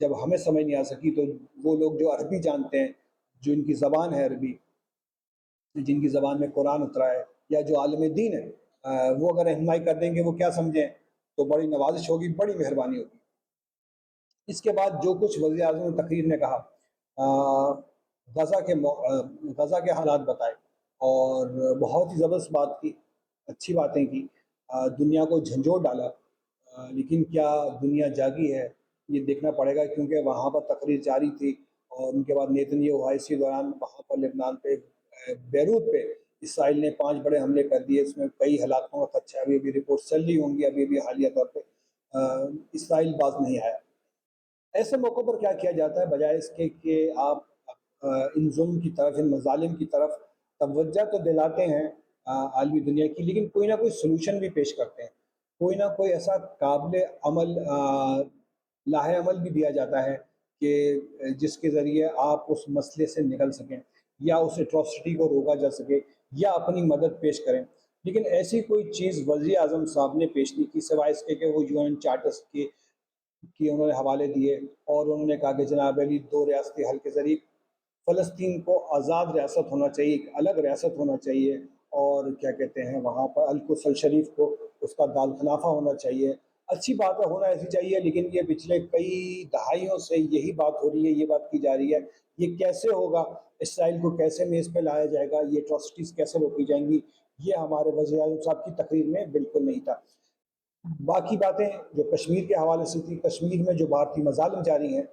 جب ہمیں سمجھ نہیں آ سکی تو وہ لوگ جو عربی جانتے ہیں، جو ان کی زبان ہے عربی، جن کی زبان میں قرآن اترا ہے، یا جو عالم دین ہے، وہ اگر رہنمائی کر دیں گے وہ کیا سمجھیں، تو بڑی نوازش ہوگی، بڑی مہربانی ہوگی۔ اس کے بعد جو کچھ وزیر اعظم نے تقریر میں کہا، غزہ کے حالات بتائے، اور بہت ہی زبردست بات کی، اچھی باتیں کی، دنیا کو جھنجھوڑ ڈالا، لیکن کیا دنیا جاگی ہے یہ دیکھنا پڑے گا، کیونکہ وہاں پر تقریر جاری تھی، اور ان کے بعد نیتنیاہو اسی دوران وہاں پر لبنان پہ، بیروت پہ اسرائیل نے 5 بڑے حملے کر دیے، اس میں کئی ہلاکتوں کا خدشہ ہے، ابھی ابھی رپورٹ چل رہی ہوں گی، ابھی ابھی حالیہ طور پہ اسرائیل باز نہیں آیا۔ ایسے موقع پر کیا کیا جاتا ہے، بجائے اس کے کہ آپ ان ظلم کی طرف، ان مظالم کی طرف توجہ تو دلاتے ہیں عالمی دنیا کی، لیکن کوئی نہ کوئی سلوشن بھی پیش کرتے ہیں، کوئی نہ کوئی ایسا قابل عمل لاہ عمل بھی دیا جاتا ہے کہ جس کے ذریعے آپ اس مسئلے سے نکل سکیں، یا اس ایٹراسٹی کو روکا جا سکے، یا اپنی مدد پیش کریں۔ لیکن ایسی کوئی چیز وزیر اعظم صاحب نے پیش نہیں کی، سوائے اس کے کہ وہ UN چارٹرز کی انہوں نے حوالے دیے، اور انہوں نے کہا کہ جناب علی 2 ریاستی حل کے ذریعے فلسطین کو آزاد ریاست ہونا چاہیے، ایک الگ ریاست ہونا چاہیے، اور کیا کہتے ہیں وہاں پر القدس الشریف کو اس کا دار خلافہ ہونا چاہیے۔ اچھی بات ہے، ہونا ایسی چاہیے، لیکن یہ پچھلے کئی دہائیوں سے یہی بات ہو رہی ہے، یہ بات کی جا رہی ہے، یہ کیسے ہوگا، اسرائیل کو کیسے میز پہ لایا جائے گا، یہ اٹراسٹیز کیسے روکی جائیں گی، یہ ہمارے وزیر اعظم صاحب کی تقریر میں بالکل نہیں تھا۔ باقی باتیں جو کشمیر کے حوالے سے تھی، کشمیر میں جو بھارتی مظالم جاری ہیں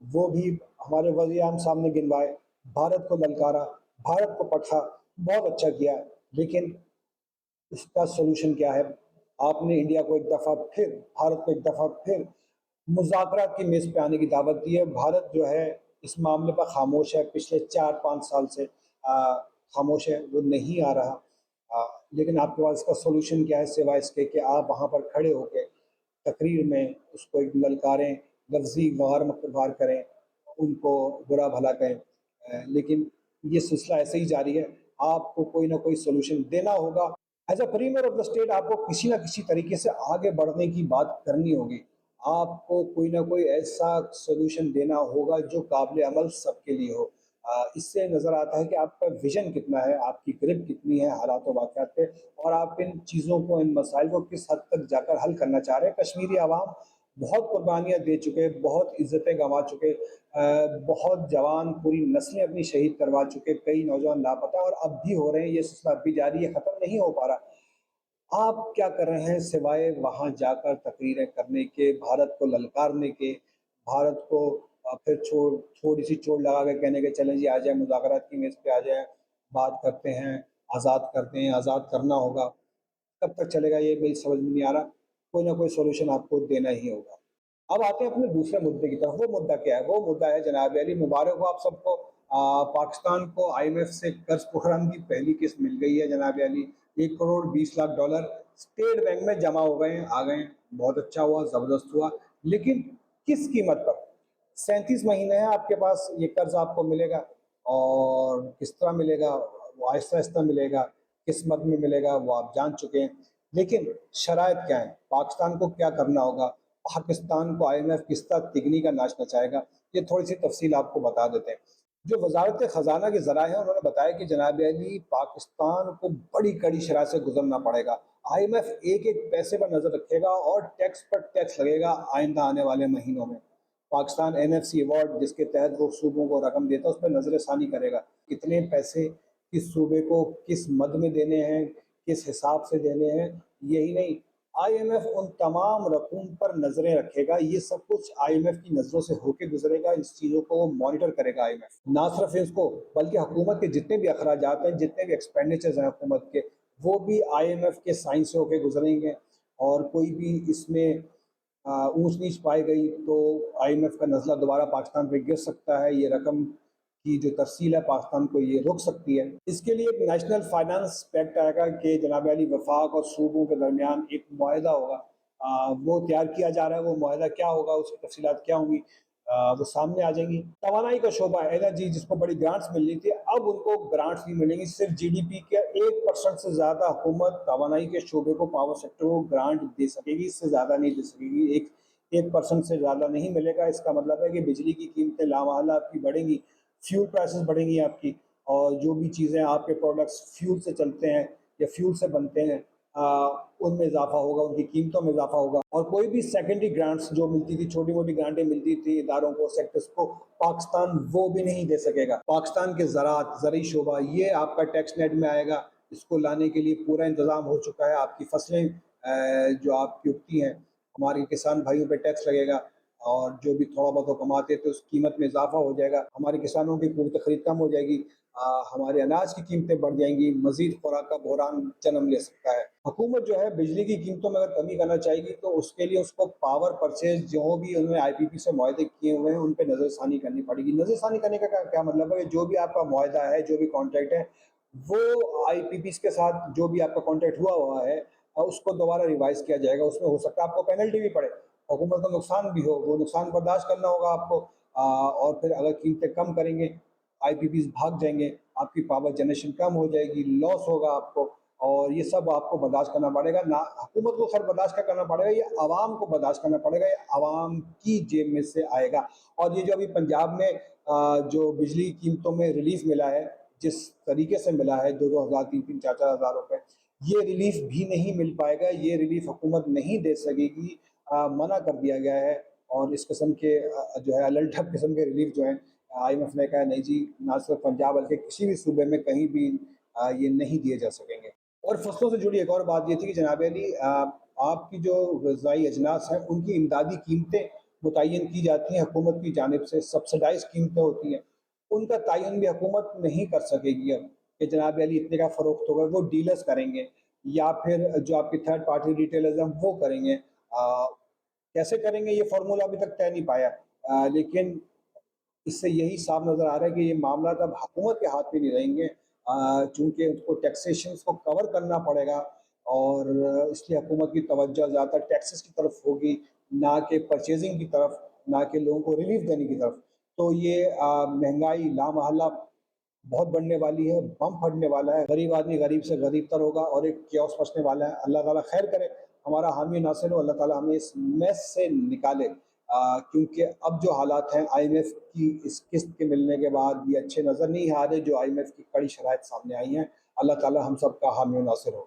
وہ بھی ہمارے وزیر اعظم سامنے گنوائے، بھارت کو للکارا، بھارت کو پٹھا، بہت اچھا کیا، لیکن اس کا سولوشن کیا ہے؟ آپ نے انڈیا کو ایک دفعہ پھر، بھارت کو ایک دفعہ پھر مذاکرات کی میز پہ آنے کی دعوت دی ہے۔ بھارت جو ہے اس معاملے پر خاموش ہے، پچھلے 4-5 سال سے خاموش ہے، وہ نہیں آ رہا، لیکن آپ کے پاس اس کا سولوشن کیا ہے سوائے اس کے کہ آپ وہاں پر کھڑے ہو کے تقریر میں اس کو ایک للکاریں، لفظی وار کریں، ان کو برا بھلا کہیں، لیکن یہ سلسلہ ایسے ہی جاری ہے۔ آپ کو کوئی نہ کوئی سولوشن دینا ہوگا، as a premier of the state آپ کو کسی نہ کسی طریقے سے آگے بڑھنے کی بات کرنی ہوگی، آپ کو کوئی نہ کوئی ایسا سولوشن دینا ہوگا جو قابل عمل سب کے لیے ہو۔ اس سے نظر آتا ہے کہ آپ کا ویژن کتنا ہے، آپ کی گرپ کتنی ہے حالات و واقعات پہ، اور آپ ان چیزوں کو، ان مسائل کو کس حد تک جا کر حل کرنا چاہ رہے ہیں۔ کشمیری عوام بہت قربانیاں دے چکے، بہت عزتیں گنوا چکے، بہت جوان پوری نسلیں اپنی شہید کروا چکے، کئی نوجوان لاپتہ، اور اب بھی ہو رہے ہیں، یہ سلسلہ اب بھی جاری ہے، ختم نہیں ہو پا رہا۔ آپ کیا کر رہے ہیں سوائے وہاں جا کر تقریریں کرنے کے، بھارت کو للکارنے کے، بھارت کو پھر تھوڑی سی چوٹ لگا کے کہنے کے چلیں جی آ جائیں مذاکرات کی میز پہ آ جائیں، بات کرتے ہیں، آزاد کرتے ہیں، آزاد کرنا ہوگا؟ کب تک چلے گا یہ میری سمجھ میں نہیں آ رہا، کوئی نہ کوئی سولوشن آپ کو دینا ہی ہوگا۔ اب آتے ہیں اپنے دوسرے مدعے کی طرف۔ وہ مدعا کیا ہے؟ وہ مدعا ہے جناب علی، مبارک ہو آپ سب کو، پاکستان کو IMF سے قرض پروگرام کی پہلی قسط مل گئی ہے جناب علی، $1,20,00,000 اسٹیٹ بینک میں جمع ہو گئے ہیں، آ گئے ہیں، بہت اچھا ہوا، زبردست ہوا، لیکن کس قیمت پر؟ 37 مہینے ہیں آپ کے پاس، یہ قرض آپ کو ملے گا، اور کس طرح ملے گا؟ وہ آہستہ آہستہ ملے گا، کس مد میں ملے گا وہ آپ جان چکے ہیں، لیکن شرائط کیا ہیں، پاکستان کو کیا کرنا ہوگا، پاکستان کو IMF کس طرح تگنی کا ناچ نچائے گا، یہ تھوڑی سی تفصیل آپ کو بتا دیتے ہیں۔ جو وزارت خزانہ کے ذرائع ہیں انہوں نے بتایا کہ جناب علی پاکستان کو بڑی کڑی شرائط سے گزرنا پڑے گا، IMF ایک ایک پیسے پر نظر رکھے گا، اور ٹیکس پر ٹیکس لگے گا آئندہ آنے والے مہینوں میں۔ پاکستان NFC ایوارڈ جس کے تحت وہ صوبوں کو رقم دیتا ہے اس پہ نظر ثانی کرے گا، کتنے پیسے کس صوبے کو کس مد میں دینے ہیں، کس حساب سے دینے ہیں۔ یہی نہیں، IMF ان تمام رقوم پر نظریں رکھے گا، یہ سب کچھ IMF کی نظروں سے ہو کے گزرے گا، اس چیزوں کو وہ مانیٹر کرے گا IMF، نہ صرف اس کو بلکہ حکومت کے جتنے بھی اخراجات ہیں، جتنے بھی ایکسپینڈیچرز ہیں حکومت کے، وہ بھی IMF کے سائن سے ہو کے گزریں گے، اور کوئی بھی اس میں اونچ نیچ پائی گئی تو IMF کا نزلہ دوبارہ پاکستان پہ گر سکتا ہے، یہ رقم کی جو ترسیل ہے پاکستان کو یہ رک سکتی ہے۔ اس کے لیے ایک نیشنل فائنانس پیکٹ آئے گا کہ جناب علی وفاق اور صوبوں کے درمیان ایک معاہدہ ہوگا، وہ تیار کیا جا رہا ہے، وہ معاہدہ کیا ہوگا، اس کی تفصیلات کیا ہوں گی وہ سامنے آ جائیں گی۔ توانائی کا شعبہ ہے، انرجی، جس کو بڑی گرانٹس ملنی تھی، اب ان کو گرانٹس نہیں ملیں گی، صرف GDP کے 1% سے زیادہ حکومت توانائی کے شعبے کو، پاور سیکٹر کو گرانٹ دے سکے گی، اس سے زیادہ نہیں دے سکے گی۔ 1% سے زیادہ نہیں ملے گا۔ اس کا مطلب ہے کہ بجلی کی قیمتیں لامحالہ آپ کی بڑھیں گی، فیول پرائسز بڑھیں گی آپ کی، اور جو بھی چیزیں آپ کے پروڈکٹس فیول سے چلتے ہیں یا فیول سے بنتے ہیں ان میں اضافہ ہوگا، ان کی قیمتوں میں اضافہ ہوگا۔ اور کوئی بھی سیکنڈری گرانٹس جو ملتی تھی، چھوٹی موٹی گرانٹیں ملتی تھی اداروں کو، سیکٹرز کو، پاکستان وہ بھی نہیں دے سکے گا۔ پاکستان کے زراعت، زرعی شعبہ، یہ آپ کا ٹیکس نیٹ میں آئے گا، اس کو لانے کے لیے پورا انتظام ہو چکا ہے۔ آپ کی فصلیں جو آپ کی اگتی ہیں، ہمارے کسان بھائیوں پہ ٹیکس لگے گا، اور جو بھی تھوڑا بہت وہ کماتے تو اس قیمت میں اضافہ ہو جائے گا، ہمارے کسانوں کی قوت خرید کم ہو جائے گی، ہمارے اناج کی قیمتیں بڑھ جائیں گی، مزید خوراک کا بحران جنم لے سکتا ہے۔ حکومت جو ہے بجلی کی قیمتوں میں اگر کمی کرنا چاہے گی تو اس کے لیے اس کو پاور پرچیز جو بھی انہوں نے آئی پی پی سے معاہدے کیے ہوئے ہیں ان پہ نظر ثانی کرنی پڑے گی۔ نظر ثانی کرنے کا کیا مطلب ہے کہ جو بھی آپ کا معاہدہ ہے، جو بھی کانٹریکٹ ہے، وہ آئی پی پیز کے ساتھ جو بھی آپ کا کانٹریکٹ ہوا ہے اس کو دوبارہ ریوائز کیا جائے گا۔ اس میں ہو سکتا ہے آپ کو پینلٹی بھی پڑے، حکومت کو نقصان بھی ہو، وہ نقصان برداشت کرنا ہوگا آپ کو، اور پھر اگر قیمتیں کم کریں گے، آئی پی پیز بھاگ جائیں گے، آپ کی پاور جنریشن کم ہو جائے گی، لاس ہوگا آپ کو، اور یہ سب آپ کو برداشت کرنا پڑے گا۔ نہ حکومت کو خیر برداشت کرنا پڑے گا، یہ عوام کو برداشت کرنا پڑے گا، یہ عوام کی جیب میں سے آئے گا۔ اور یہ جو ابھی پنجاب میں جو بجلی قیمتوں میں ریلیف ملا ہے، جس طریقے سے ملا ہے 2,000 3,000 4,000 روپے، یہ ریلیف بھی نہیں مل پائے گا، یہ ریلیف حکومت نہیں دے سکے گی، منع کر دیا گیا ہے۔ اور اس قسم کے جو ہے الٹھپ قسم کے ریلیف جو ہیں، آئی ایم ایف نے کہا ہے نہیں جی، نہ صرف پنجاب بلکہ کسی بھی صوبے میں کہیں بھی یہ نہیں دیے جا سکیں گے۔ اور فصلوں سے جڑی ایک اور بات یہ تھی کہ جناب علی، آپ کی جو غذائی اجناس ہیں ان کی امدادی قیمتیں متعین کی جاتی ہیں حکومت کی جانب سے، سبسڈائز قیمتیں ہوتی ہیں، ان کا تعین بھی حکومت نہیں کر سکے گی اب کہ جناب علی اتنے کا فروخت ہوگا، وہ ڈیلرز کریں گے، یا پھر جو آپ کی تھرڈ پارٹی ریٹیلرز ہیں وہ کریں گے۔ کیسے کریں گے یہ فارمولہ ابھی تک طے نہیں پایا، لیکن اس سے یہی صاف نظر آ رہا ہے کہ یہ معاملات اب حکومت کے ہاتھ میں نہیں رہیں گے، چونکہ اس کو ٹیکسیشن کو کور کرنا پڑے گا، اور اس لیے حکومت کی توجہ زیادہ تر ٹیکسز کی طرف ہوگی، نہ کہ پرچیزنگ کی طرف، نہ کہ لوگوں کو ریلیف دینے کی طرف۔ تو یہ مہنگائی لامحالہ بہت بڑھنے والی ہے، بم پھٹنے والا ہے، غریب آدمی غریب سے غریب تر ہوگا، اور ایک کیوس مچنے والا ہے۔ اللہ تعالیٰ خیر کرے، ہمارا حامی ناصر ہو، اللہ تعالیٰ ہمیں اس میس سے نکالے، کیونکہ اب جو حالات ہیں آئی ایم ایف کی اس قسط کے ملنے کے بعد یہ اچھے نظر نہیں آ رہے، جو آئی ایم ایف کی کڑی شرائط سامنے آئی ہیں۔ اللہ تعالیٰ ہم سب کا حامی و ناصر ہو۔